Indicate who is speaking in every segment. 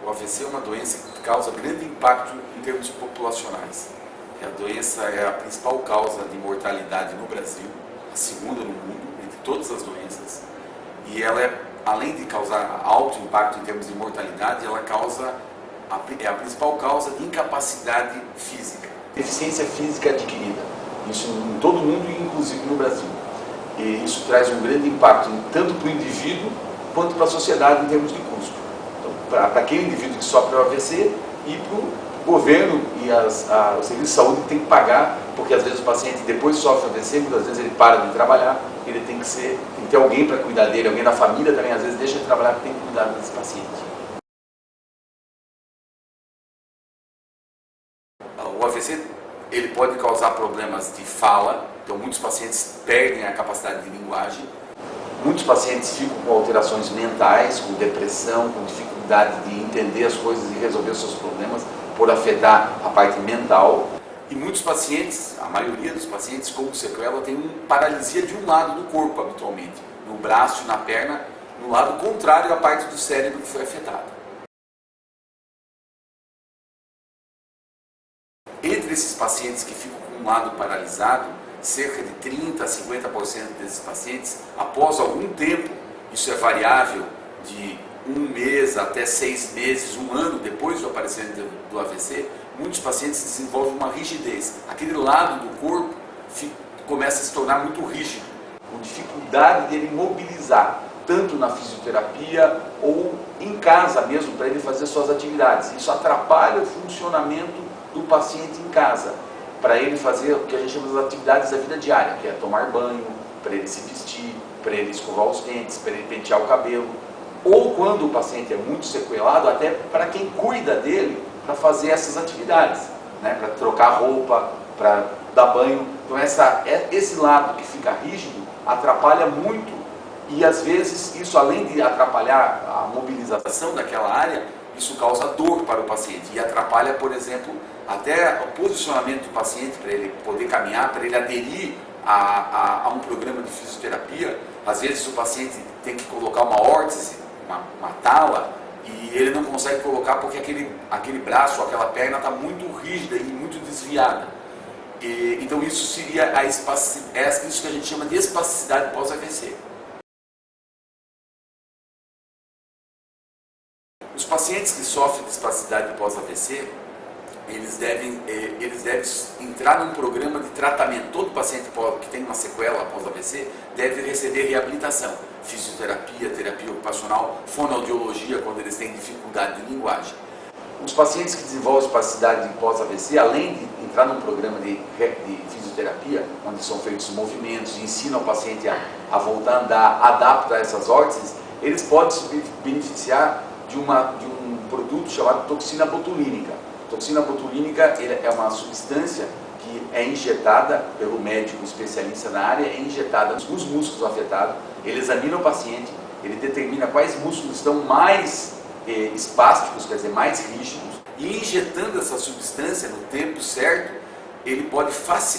Speaker 1: O AVC é uma doença que causa grande impacto em termos populacionais. A doença é a principal causa de mortalidade no Brasil, a segunda no mundo, entre todas as doenças. E ela é, além de causar alto impacto em termos de mortalidade, ela é a principal causa de incapacidade física. Deficiência física adquirida. Isso em todo o mundo, inclusive no Brasil. E isso traz um grande impacto tanto para o indivíduo quanto para a sociedade em termos de custo. Então, para aquele indivíduo que sofre o AVC e para o governo e o serviço de saúde tem que pagar, porque às vezes o paciente depois sofre AVC, muitas vezes ele para de trabalhar, ele tem que ter alguém para cuidar dele, alguém da família também às vezes deixa de trabalhar porque tem que cuidar desse paciente. O AVC ele pode causar problemas de fala, então muitos pacientes perdem a capacidade de linguagem. Muitos pacientes ficam com alterações mentais, com depressão, com dificuldade de entender as coisas e resolver os seus problemas, por afetar a parte mental. E muitos pacientes, a maioria dos pacientes com sequela tem uma paralisia de um lado do corpo habitualmente, no braço e na perna, no lado contrário à parte do cérebro que foi afetada. Entre esses pacientes que ficam com um lado paralisado, cerca de 30% a 50% desses pacientes, após algum tempo, isso é variável de 1 mês até 6 meses, 1 ano depois do aparecimento do AVC, muitos pacientes desenvolvem uma rigidez. Aquele lado do corpo começa a se tornar muito rígido, com dificuldade de ele mobilizar, tanto na fisioterapia ou em casa mesmo, para ele fazer suas atividades. Isso atrapalha o funcionamento do paciente em casa, para ele fazer o que a gente chama de atividades da vida diária, que é tomar banho, para ele se vestir, para ele escovar os dentes, para ele pentear o cabelo, ou quando o paciente é muito sequelado, até para quem cuida dele, para fazer essas atividades, né? Para trocar roupa, para dar banho. Então esse lado que fica rígido atrapalha muito e às vezes isso, além de atrapalhar a mobilização daquela área, isso causa dor para o paciente e atrapalha, por exemplo, até o posicionamento do paciente para ele poder caminhar, para ele aderir a um programa de fisioterapia. Às vezes o paciente tem que colocar uma órtese, uma tala, e ele não consegue colocar porque aquele braço, aquela perna está muito rígida e muito desviada. Então isso seria isso que a gente chama de espasticidade pós-AVC. Os pacientes que sofrem de espasticidade pós-AVC, eles devem entrar num programa de tratamento. Todo paciente que tem uma sequela após AVC deve receber reabilitação, fisioterapia, terapia ocupacional, fonoaudiologia quando eles têm dificuldade de linguagem. Os pacientes que desenvolvem espasticidade pós-AVC, além de entrar num programa de fisioterapia, onde são feitos movimentos, ensinam o paciente a voltar a andar, adapta essas órteses, eles podem se beneficiar de um produto chamado toxina botulínica. Toxina botulínica é uma substância que é injetada pelo médico especialista na área, é injetada nos músculos afetados, ele examina o paciente, ele determina quais músculos estão mais espásticos, quer dizer, mais rígidos, e injetando essa substância no tempo certo,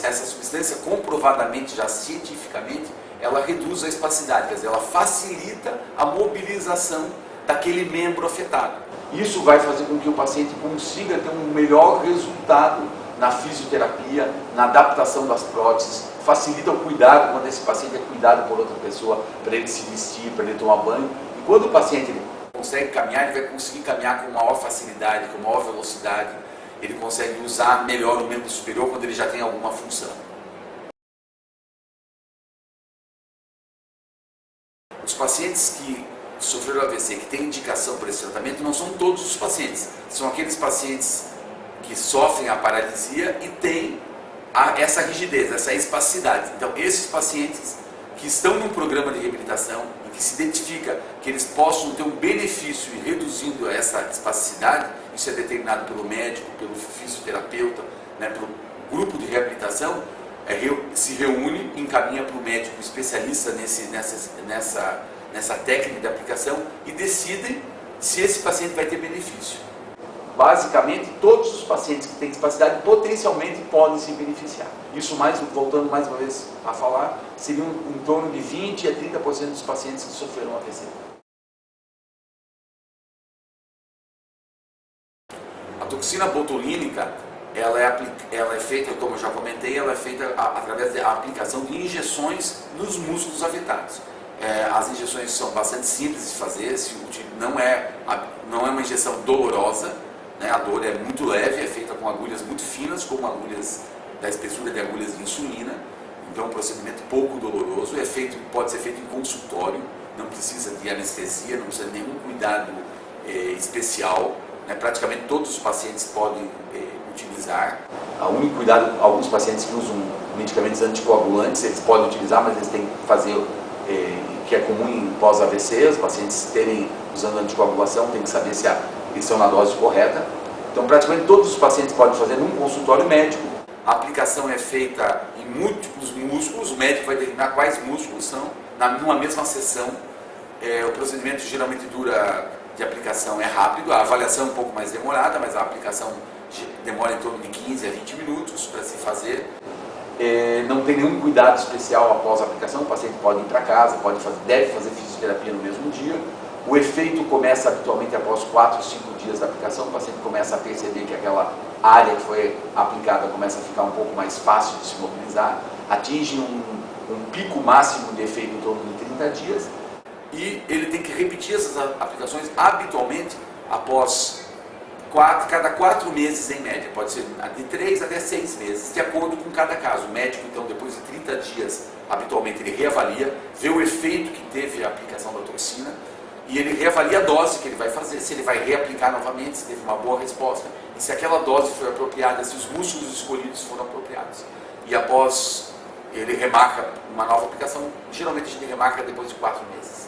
Speaker 1: essa substância comprovadamente, já cientificamente, ela reduz a espasticidade, quer dizer, ela facilita a mobilização daquele membro afetado. Isso vai fazer com que o paciente consiga ter um melhor resultado na fisioterapia, na adaptação das próteses, facilita o cuidado quando esse paciente é cuidado por outra pessoa, para ele se vestir, para ele tomar banho. E quando o paciente consegue caminhar, ele vai conseguir caminhar com maior facilidade, com maior velocidade, ele consegue usar melhor o membro superior quando ele já tem alguma função. Os pacientes que sofreram AVC, que têm indicação para esse tratamento, não são todos os pacientes. São aqueles pacientes que sofrem a paralisia e têm essa rigidez, essa espasticidade. Então, esses pacientes que estão num programa de reabilitação e que se identifica que eles possam ter um benefício em reduzindo essa espasticidade, isso é determinado pelo médico, pelo fisioterapeuta, né, pelo grupo de reabilitação, se reúne e encaminha para o médico especialista nessa técnica de aplicação e decidem se esse paciente vai ter benefício. Basicamente, todos os pacientes que têm espasticidade potencialmente podem se beneficiar. Isso, voltando mais uma vez a falar, seriam em torno de 20% a 30% dos pacientes que sofreram AVC. A toxina botulínica, ela é feita, como eu já comentei, ela é feita através da aplicação de injeções nos músculos afetados. As injeções são bastante simples de fazer, não é uma injeção dolorosa, né? A dor é muito leve, é feita com agulhas muito finas, como agulhas da espessura de agulhas de insulina. Então é um procedimento pouco doloroso, pode ser feito em consultório, não precisa de anestesia, não precisa de nenhum cuidado especial, né? Praticamente todos os pacientes podem utilizar. O único cuidado, alguns pacientes que usam medicamentos anticoagulantes, eles podem utilizar, mas eles têm que fazer, que é comum em pós-AVC, os pacientes usando anticoagulação, tem que saber se eles estão na dose correta. Então praticamente todos os pacientes podem fazer num consultório médico. A aplicação é feita em múltiplos músculos, o médico vai determinar quais músculos são, numa mesma sessão. O procedimento geralmente de aplicação é rápido, a avaliação é um pouco mais demorada, mas a aplicação demora em torno de 15 a 20 minutos para se fazer. Não tem nenhum cuidado especial após a aplicação, o paciente pode ir para casa, deve fazer fisioterapia no mesmo dia. O efeito começa habitualmente após 4 ou 5 dias da aplicação, o paciente começa a perceber que aquela área que foi aplicada começa a ficar um pouco mais fácil de se mobilizar, atinge um pico máximo de efeito em torno de 30 dias, e ele tem que repetir essas aplicações habitualmente após cada 4 meses em média, pode ser de 3 até 6 meses, de acordo com cada caso. O médico, então, depois de 30 dias, habitualmente ele reavalia, vê o efeito que teve a aplicação da toxina, e ele reavalia a dose que ele vai fazer, se ele vai reaplicar novamente, se teve uma boa resposta, e se aquela dose foi apropriada, se os músculos escolhidos foram apropriados. E após ele remarca uma nova aplicação, geralmente a gente remarca depois de 4 meses.